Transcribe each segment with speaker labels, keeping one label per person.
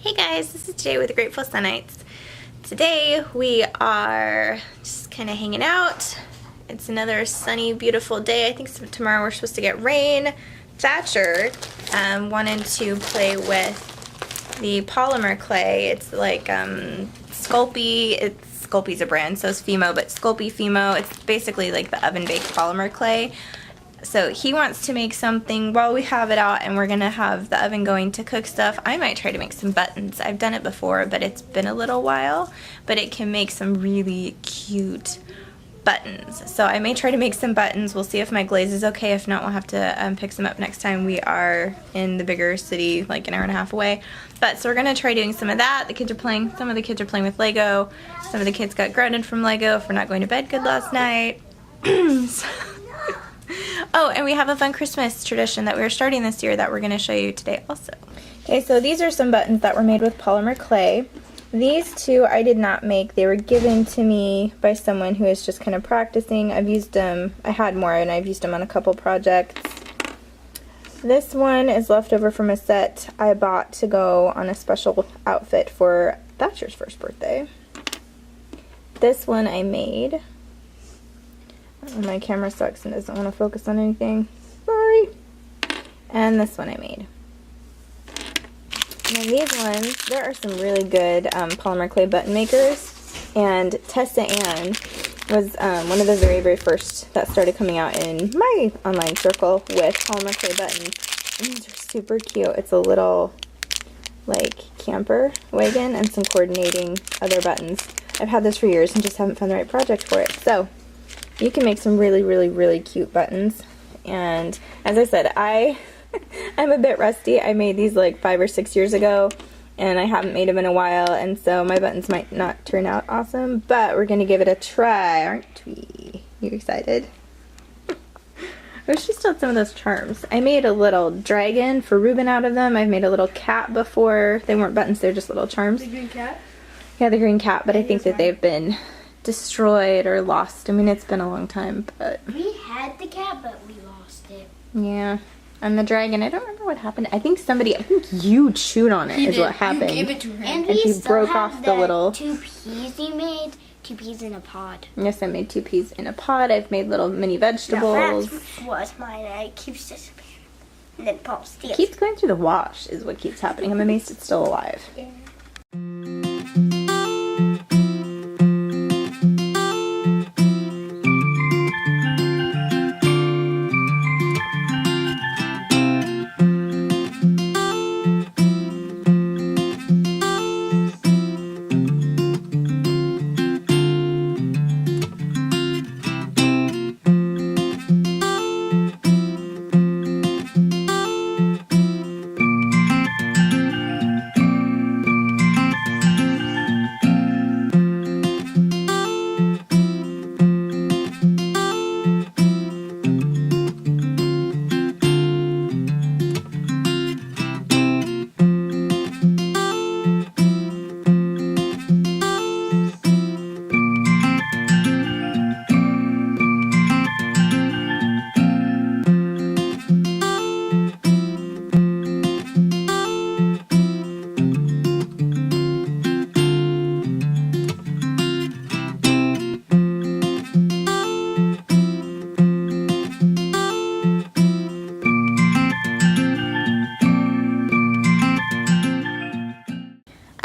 Speaker 1: Hey guys, this is Jay with the Grateful Sunnites. Today we are just kind of hanging out. It's another sunny, beautiful day. I think tomorrow we're supposed to get rain. Thatcher wanted to play with the polymer clay. It's like Sculpey. Sculpey's a brand, so is Fimo, but Sculpey Fimo. It's basically like the oven-baked polymer clay. So he wants to make something while we have it out and we're going to have the oven going to cook stuff. I might try to make some buttons. I've done it before, but it's been a little while. But it can make some really cute buttons. So I may try to make some buttons. We'll see if my glaze is okay. If not, we'll have to pick some up next time we are in the bigger city, like an hour and a half away. But so we're going to try doing some of that. The kids are playing. Some of the kids are playing with Lego. Some of the kids got grounded from Lego for not going to bed good last night. Oh, and we have a fun Christmas tradition that we're starting this year that we're going to show you today also. Okay, so these are some buttons that were made with polymer clay. These two I did not make. They were given to me by someone who is just kind of practicing. I've used them, I had more and I've used them on a couple projects. This one is leftover from a set I bought to go on a special outfit for Thatcher's first birthday. This one I made. My camera sucks and doesn't want to focus on anything. Sorry. And this one I made. And then these ones, there are some really good polymer clay button makers. And Tessa Ann was one of the very, very first that started coming out in my online circle with polymer clay buttons. And these are super cute. It's a little, like, camper wagon and some coordinating other buttons. I've had this for years and just haven't found the right project for it. So you can make some really, really, really cute buttons. And as I said, I'm a bit rusty. I made these like 5 or 6 years ago, and I haven't made them in a while, and so my buttons might not turn out awesome, but we're going to give it a try, aren't we? You excited? I wish she still had some of those charms. I made a little dragon for Ruben out of them. I've made a little cat before. They weren't buttons, they're just little charms.
Speaker 2: The green cat?
Speaker 1: Yeah, the green cat, but I think that they've been destroyed or lost. I mean, it's been a long time, but
Speaker 2: we had the cat, but we lost it.
Speaker 1: Yeah. And the dragon, I don't remember what happened. I think you chewed on it, is what happened.
Speaker 2: You gave it to her.
Speaker 1: And he broke off the little
Speaker 2: 2 peas you made. 2 peas in a pod.
Speaker 1: Yes, I made 2 peas in a pod. I've made little mini vegetables.
Speaker 2: That was mine. It keeps disappearing. And then Paul steals.
Speaker 1: It keeps going through the wash is what keeps happening. I'm amazed it's still alive.
Speaker 2: Yeah.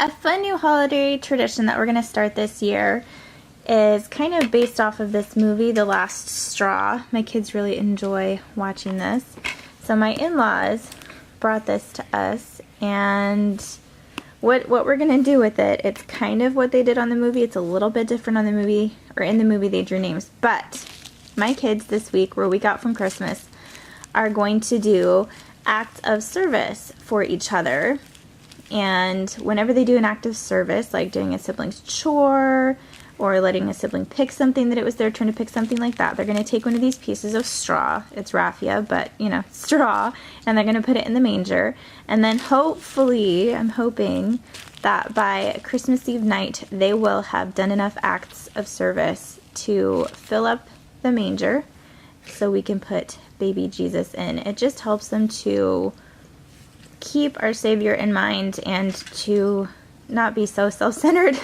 Speaker 1: A fun new holiday tradition that we're going to start this year is kind of based off of this movie, The Last Straw. My kids really enjoy watching this. So my in-laws brought this to us, and what we're going to do with it, it's kind of what they did on the movie. It's a little bit different on the movie, or in the movie they drew names. But my kids this week, where we got from Christmas, are going to do acts of service for each other. And whenever they do an act of service, like doing a sibling's chore or letting a sibling pick something that it was their turn to pick, something like that, they're going to take one of these pieces of straw. It's raffia, but, you know, straw. And they're going to put it in the manger. And then hopefully, I'm hoping that by Christmas Eve night, they will have done enough acts of service to fill up the manger so we can put baby Jesus in. It just helps them to keep our Savior in mind and to not be so self-centered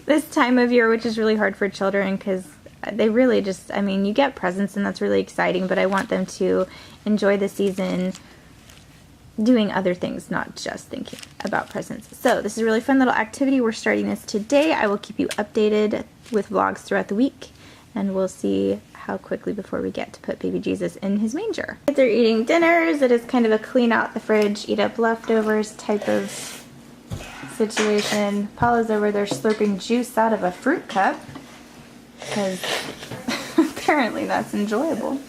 Speaker 1: this time of year, which is really hard for children because they really just, I mean, you get presents and that's really exciting, but I want them to enjoy the season doing other things, not just thinking about presents. So this is a really fun little activity. We're starting this today. I will keep you updated with vlogs throughout the week, and we'll see how quickly before we get to put baby Jesus in his manger. They're eating dinners. It is kind of a clean out the fridge, eat up leftovers type of situation. Paula's over there slurping juice out of a fruit cup because apparently that's enjoyable.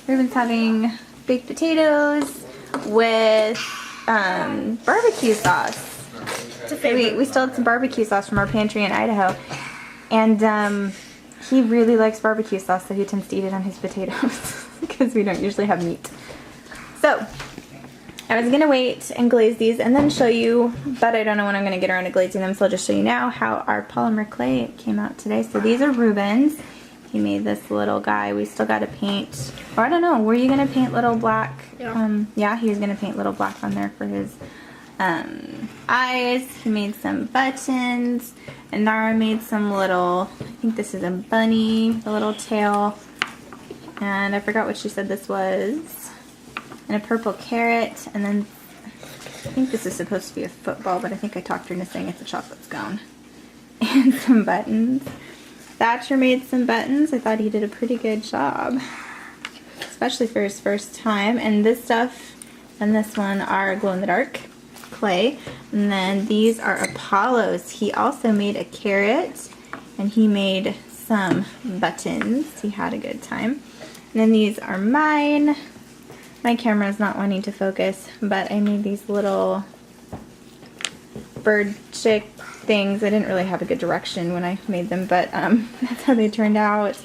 Speaker 1: Ruben's having baked potatoes with barbecue sauce. We still had some barbecue sauce from our pantry in Idaho, and he really likes barbecue sauce, so he tends to eat it on his potatoes because we don't usually have meat. So I was gonna wait and glaze these and then show you, but I don't know when I'm gonna get around to glazing them, so I'll just show you now how our polymer clay came out today. So these are Ruben's. He made this little guy. We still gotta paint, or I don't know, were you gonna paint little black? Yeah, he was gonna paint little black on there for his eyes. He made some buttons, and Nara made some little, I think this is a bunny, a little tail, and I forgot what she said this was, and a purple carrot, and then I think this is supposed to be a football, but I think I talked her into saying it's a chocolate scone, and some buttons. Thatcher made some buttons. I thought he did a pretty good job, especially for his first time. And this stuff and this one are glow-in-the-dark clay. And then these are Apollo's. He also made a carrot, and he made some buttons. He had a good time. And then these are mine. My camera's not wanting to focus, but I made these little bird chick things. I didn't really have a good direction when I made them, but that's how they turned out.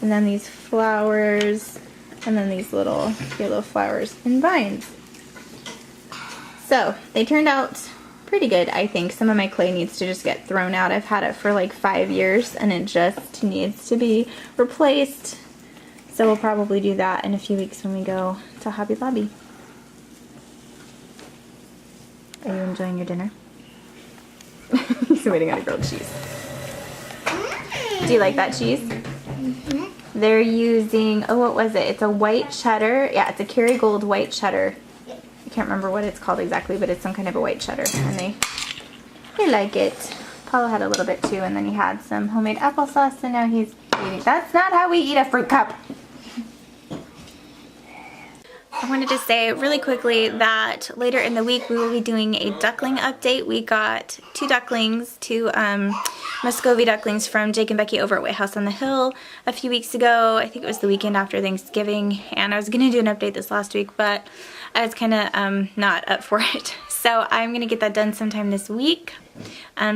Speaker 1: And then these flowers, and then these little yellow flowers and vines. So they turned out pretty good, I think. Some of my clay needs to just get thrown out. I've had it for like 5 years and it just needs to be replaced. So we'll probably do that in a few weeks when we go to Hobby Lobby. Are you enjoying your dinner? He's waiting on a grilled cheese. Do you like that cheese? Mm-hmm. They're using, oh, what was it? It's a white cheddar. Yeah, it's a Kerrygold white cheddar. I can't remember what it's called exactly, but it's some kind of a white cheddar, and they like it. Paula had a little bit too, and then he had some homemade applesauce, and now he's eating. That's not how we eat a fruit cup. I wanted to say really quickly that later in the week we will be doing a duckling update. We got 2 ducklings, 2 Muscovy ducklings from Jake and Becky over at White House on the Hill a few weeks ago. I think it was the weekend after Thanksgiving, and I was going to do an update this last week, but I was kind of not up for it. So I'm going to get that done sometime this week,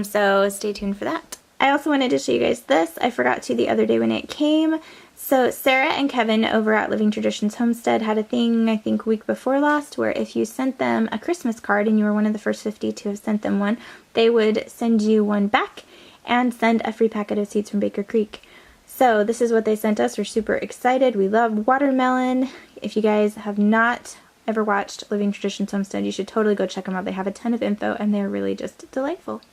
Speaker 1: so stay tuned for that. I also wanted to show you guys this. I forgot to the other day when it came. So Sarah and Kevin over at Living Traditions Homestead had a thing, I think week before last, where if you sent them a Christmas card and you were one of the first 50 to have sent them one, they would send you one back and send a free packet of seeds from Baker Creek. So this is what they sent us. We're super excited. We love watermelon. If you guys have not ever watched Living Traditions Homestead, you should totally go check them out. They have a ton of info and they're really just delightful.